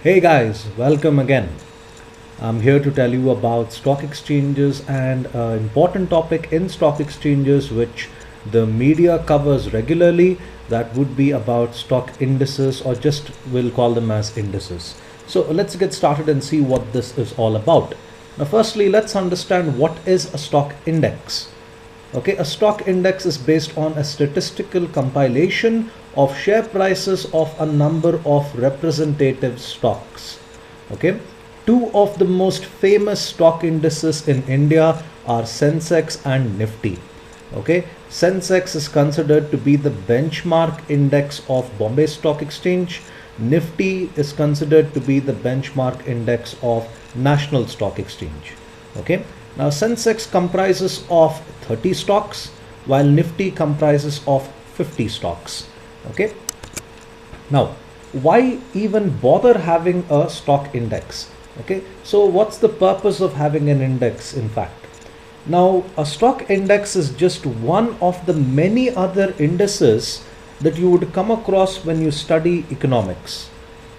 Hey guys, welcome again. I'm here to tell you about stock exchanges and an important topic in stock exchanges which the media covers regularly. That would be about stock indices, or just we'll call them as indices. So let's get started and see what this is all about. Now, firstly, let's understand what is a stock index. Okay, a stock index is based on a statistical compilation of share prices of a number of representative stocks. Okay, two of the most famous stock indices in India are Sensex and Nifty. Okay, Sensex is considered to be the benchmark index of Bombay Stock Exchange. Nifty is considered to be the benchmark index of National Stock Exchange. Okay, now Sensex comprises of 30 stocks while Nifty comprises of 50 stocks. Okay, now why even bother having a stock index? Okay, so what's the purpose of having an index in fact? Now, a stock index is just one of the many other indices that you would come across when you study economics.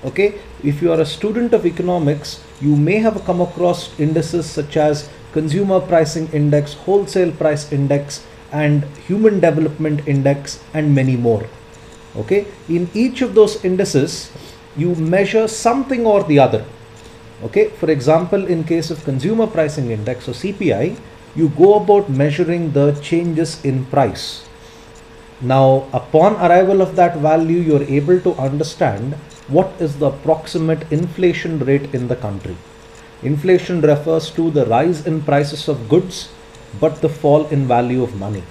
Okay, if you are a student of economics, you may have come across indices such as consumer pricing index, wholesale price index, and human development index, and many more. Okay, in each of those indices, you measure something or the other. Okay, for example, in case of consumer pricing index or CPI, you go about measuring the changes in price. Now, upon arrival of that value, you're able to understand what is the approximate inflation rate in the country. Inflation refers to the rise in prices of goods, but the fall in value of money.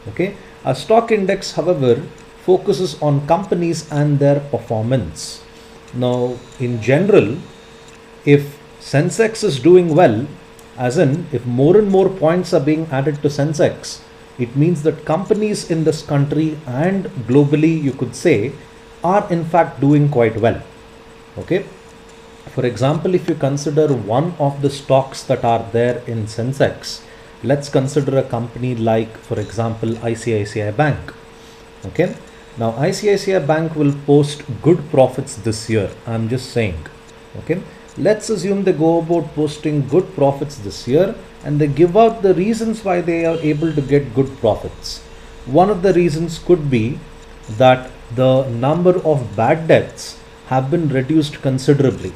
Okay, a stock index, however, focuses on companies and their performance. Now, in general, if Sensex is doing well, as in if more and more points are being added to Sensex, it means that companies in this country and globally, you could say, are in fact doing quite well. Okay, for example, if you consider one of the stocks that are there in Sensex, let's consider a company like, for example, ICICI Bank. Okay, now ICICI Bank will post good profits this year. I'm just saying. Okay, let's assume they go about posting good profits this year and they give out the reasons why they are able to get good profits. One of the reasons could be that the number of bad debts have been reduced considerably.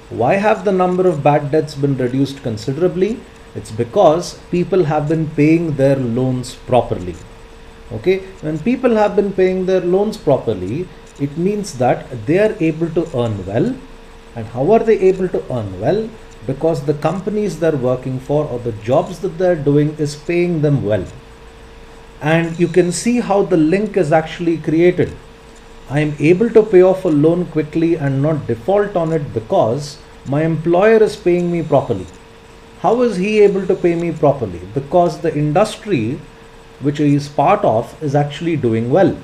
Why have the number of bad debts been reduced considerably? It's because people have been paying their loans properly. Okay, when people have been paying their loans properly, it means that they are able to earn well. And how are they able to earn well? Because the companies they're working for or the jobs that they're doing is paying them well. And you can see how the link is actually created. I am able to pay off a loan quickly and not default on it because my employer is paying me properly. How is he able to pay me properly? Because the industry which he is part of is actually doing well.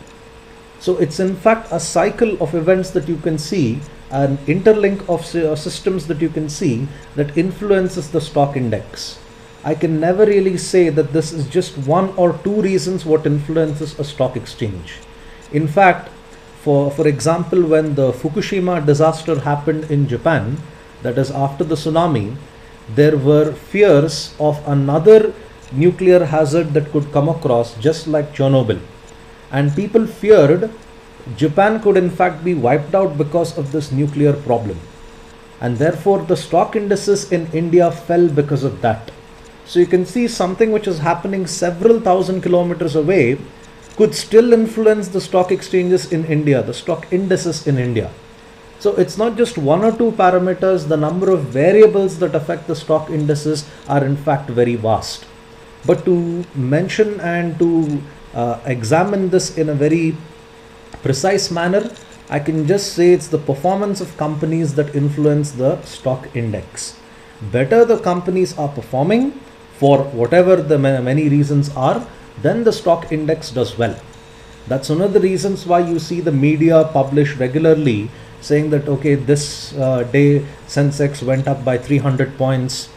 So it's in fact a cycle of events that you can see, an interlink of systems that you can see that influences the stock index. I can never really say that this is just one or two reasons what influences a stock exchange. In fact, for example, when the Fukushima disaster happened in Japan, that is after the tsunami, there were fears of another nuclear hazard that could come across just like Chernobyl. And people feared Japan could in fact be wiped out because of this nuclear problem. And therefore the stock indices in India fell because of that. So you can see something which is happening several thousand kilometers away could still influence the stock exchanges in India, the stock indices in India. So it's not just one or two parameters, the number of variables that affect the stock indices are in fact very vast. But to mention and to examine this in a very precise manner, I can just say it's the performance of companies that influence the stock index. Better the companies are performing for whatever the many reasons are, then the stock index does well. That's one of the reasons why you see the media publish regularly saying that okay, this day Sensex went up by 300 points,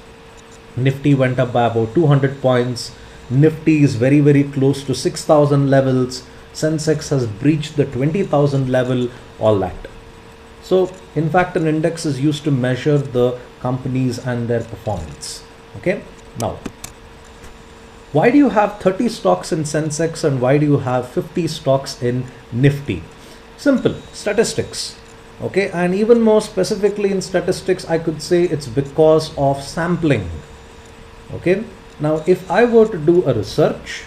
Nifty went up by about 200 points, Nifty is very close to 6,000 levels, Sensex has breached the 20,000 level, all that. So in fact, an index is used to measure the companies and their performance. Okay. Now, why do you have 30 stocks in Sensex and why do you have 50 stocks in Nifty? Simple, statistics. Okay, and even more specifically in statistics, I could say it's because of sampling. Okay, now if I were to do a research,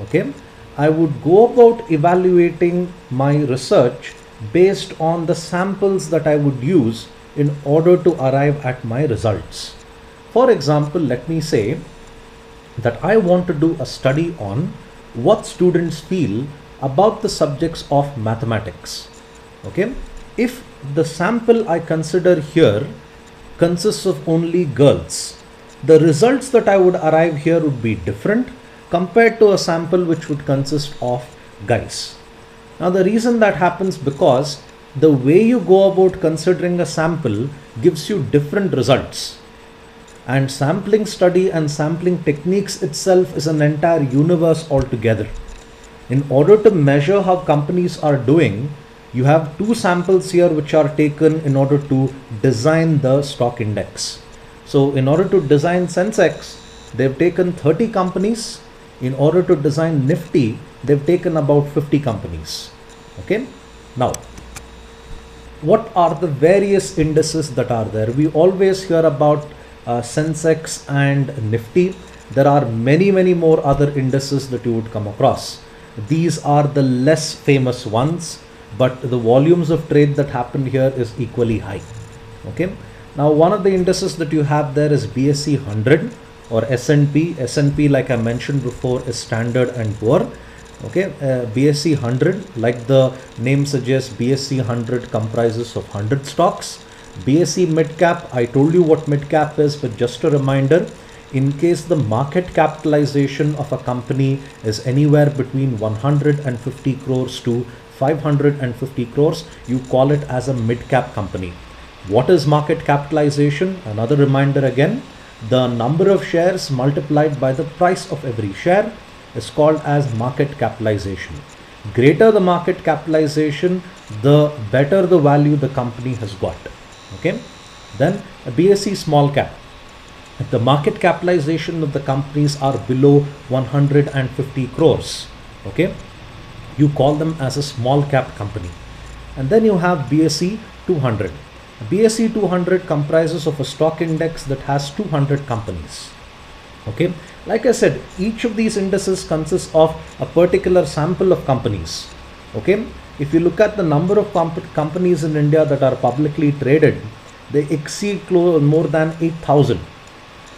okay, I would go about evaluating my research based on the samples that I would use in order to arrive at my results. For example, let me say that I want to do a study on what students feel about the subjects of mathematics. Okay, if the sample I consider here consists of only girls, the results that I would arrive here would be different compared to a sample which would consist of guys. Now the reason that happens because the way you go about considering a sample gives you different results. And sampling study and sampling techniques itself is an entire universe altogether. In order to measure how companies are doing, you have two samples here which are taken in order to design the stock index. So in order to design Sensex, they've taken 30 companies. In order to design Nifty, they've taken about 50 companies. Okay. Now, what are the various indices that are there? We always hear about Sensex and Nifty. There are many more other indices that you would come across. These are the less famous ones, but the volumes of trade that happen here is equally high. Okay. Now one of the indices that you have there is BSE 100 or S&P. S&P, like I mentioned before, is Standard and Poor. Okay, BSE 100, like the name suggests, BSE 100 comprises of 100 stocks. BSE mid cap, I told you what mid cap is, but just a reminder, in case the market capitalization of a company is anywhere between 150 crores to 550 crores, you call it as a mid cap company. What is market capitalization? Another reminder again, the number of shares multiplied by the price of every share is called as market capitalization. Greater the market capitalization, the better the value the company has got. Okay. Then a BSE small cap. If the market capitalization of the companies are below 150 crores, okay, you call them as a small cap company. And then you have BSE 200. BSE 200 comprises of a stock index that has 200 companies. Okay, like I said, each of these indices consists of a particular sample of companies. Okay, if you look at the number of companies in India that are publicly traded, they exceed more than 8,000.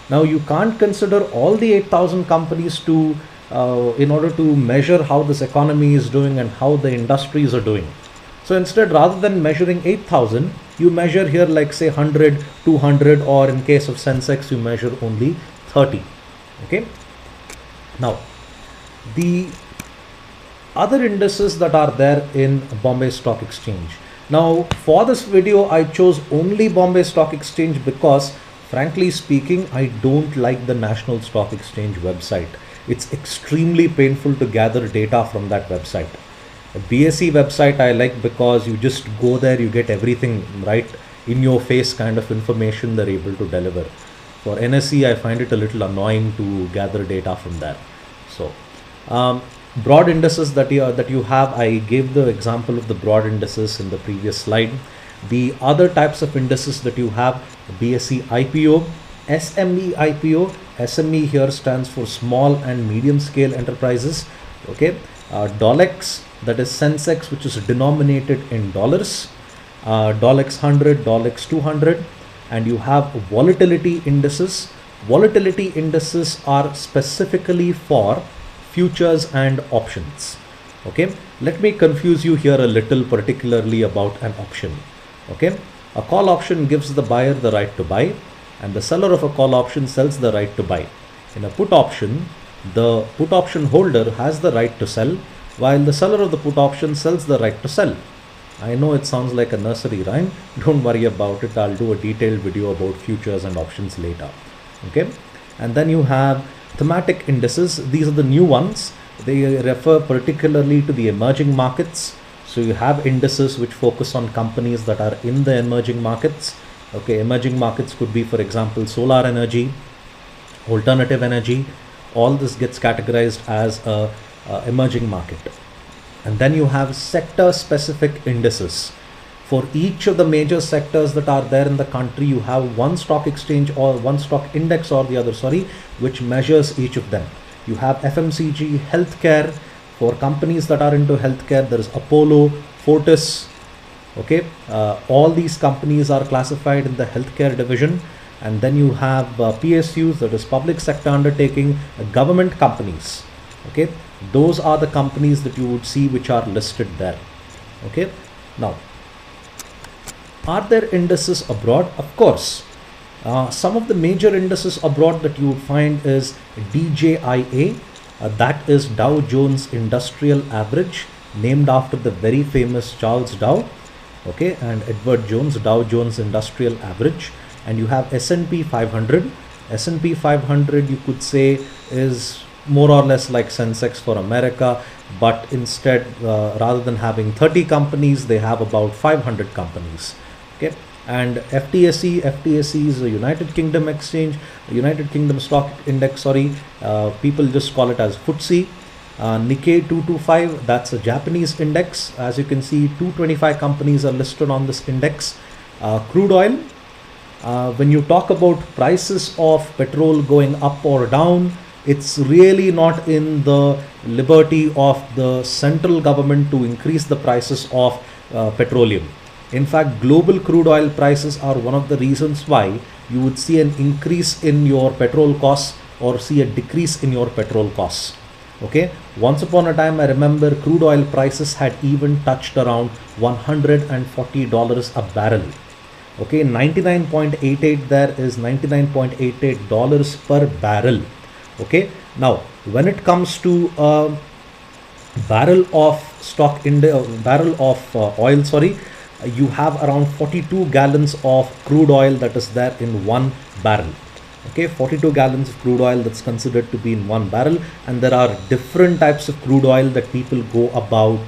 Now you can't consider all the 8,000 companies to in order to measure how this economy is doing and how the industries are doing. So instead, rather than measuring 8,000, you measure here like say 100, 200, or in case of Sensex, you measure only 30. Okay. Now, the other indices that are there in Bombay Stock Exchange. Now, for this video, I chose only Bombay Stock Exchange because, frankly speaking, I don't like the National Stock Exchange website. It's extremely painful to gather data from that website. A BSE website I like because you just go there, you get everything right in your face kind of information they're able to deliver. For NSE, I find it a little annoying to gather data from there. So, broad indices that you have, I gave the example of the broad indices in the previous slide. The other types of indices that you have, BSE IPO, SME IPO. SME here stands for small and medium scale enterprises. Okay, Dolex, that is Sensex, which is denominated in dollars, Dolex 100, Dolex 200, and you have volatility indices. Volatility indices are specifically for futures and options. Okay, let me confuse you here a little, particularly about an option. Okay, a call option gives the buyer the right to buy, and the seller of a call option sells the right to buy. In a put option, the put option holder has the right to sell, while the seller of the put option sells the right to sell. I know it sounds like a nursery rhyme. Don't worry about it. I'll do a detailed video about futures and options later. Okay, and then you have thematic indices. These are the new ones. They refer particularly to the emerging markets. So you have indices which focus on companies that are in the emerging markets. Okay, emerging markets could be, for example, solar energy, alternative energy. All this gets categorized as a emerging market. And then you have sector specific indices. For each of the major sectors that are there in the country, you have one stock exchange or one stock index or the other, sorry, which measures each of them. You have FMCG, healthcare. For companies that are into healthcare, there is Apollo, Fortis. Okay, all these companies are classified in the healthcare division. And then you have PSUs, that is public sector undertaking, government companies. Okay, those are the companies that you would see which are listed there. Okay, now, are there indices abroad? Of course. Some of the major indices abroad that you would find is DJIA, that is Dow Jones Industrial Average, named after the very famous Charles Dow, okay, and Edward Jones, Dow Jones Industrial Average. And you have S&P 500. S&P 500, you could say, is more or less like Sensex for America, but instead, rather than having 30 companies, they have about 500 companies. Okay, and FTSE is a United Kingdom exchange, United Kingdom Stock Index. Sorry, people just call it as FTSE. Nikkei 225, that's a Japanese index. As you can see, 225 companies are listed on this index. Crude oil. When you talk about prices of petrol going up or down, it's really not in the liberty of the central government to increase the prices of petroleum. In fact, global crude oil prices are one of the reasons why you would see an increase in your petrol costs or see a decrease in your petrol costs. Okay, once upon a time, I remember crude oil prices had even touched around $140 a barrel. Okay, 99.88 there is $99.88 per barrel. Okay, now when it comes to barrel of oil, sorry, you have around 42 gallons of crude oil that is there in one barrel. Okay, 42 gallons of crude oil that's considered to be in one barrel. And there are different types of crude oil that people go about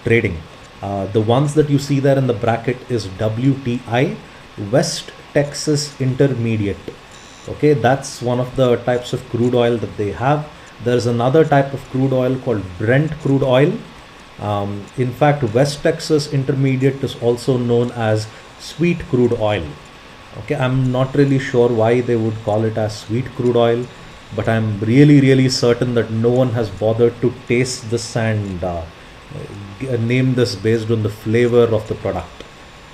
trading. The ones that you see there in the bracket is WTI, West Texas Intermediate. Okay, that's one of the types of crude oil that they have. There's another type of crude oil called Brent crude oil. In fact, West Texas Intermediate is also known as sweet crude oil. Okay, I'm not really sure why they would call it as sweet crude oil, but I'm really certain that no one has bothered to taste this and name this based on the flavor of the product.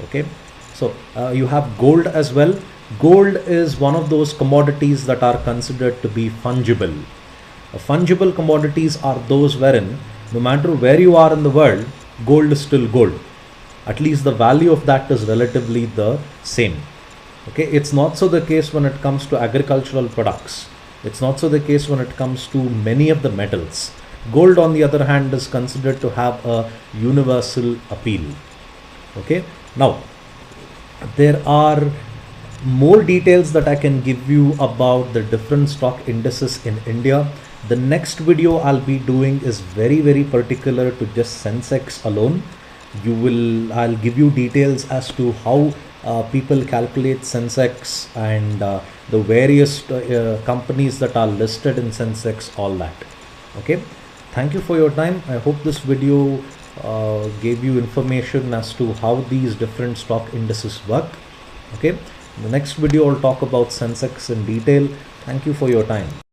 Okay, so you have gold as well. Gold is one of those commodities that are considered to be fungible. Fungible commodities are those wherein no matter where you are in the world, gold is still gold. At least the value of that is relatively the same. Okay, it's not so the case when it comes to agricultural products. It's not so the case when it comes to many of the metals. Gold, on the other hand, is considered to have a universal appeal. Okay, now there are more details that I can give you about the different stock indices in India. The next video I'll be doing is very particular to just Sensex alone. I'll give you details as to how people calculate Sensex and the various companies that are listed in Sensex, all that. Okay, thank you for your time. I hope this video gave you information as to how these different stock indices work. Okay, in the next video I'll talk about Sensex in detail. Thank you for your time.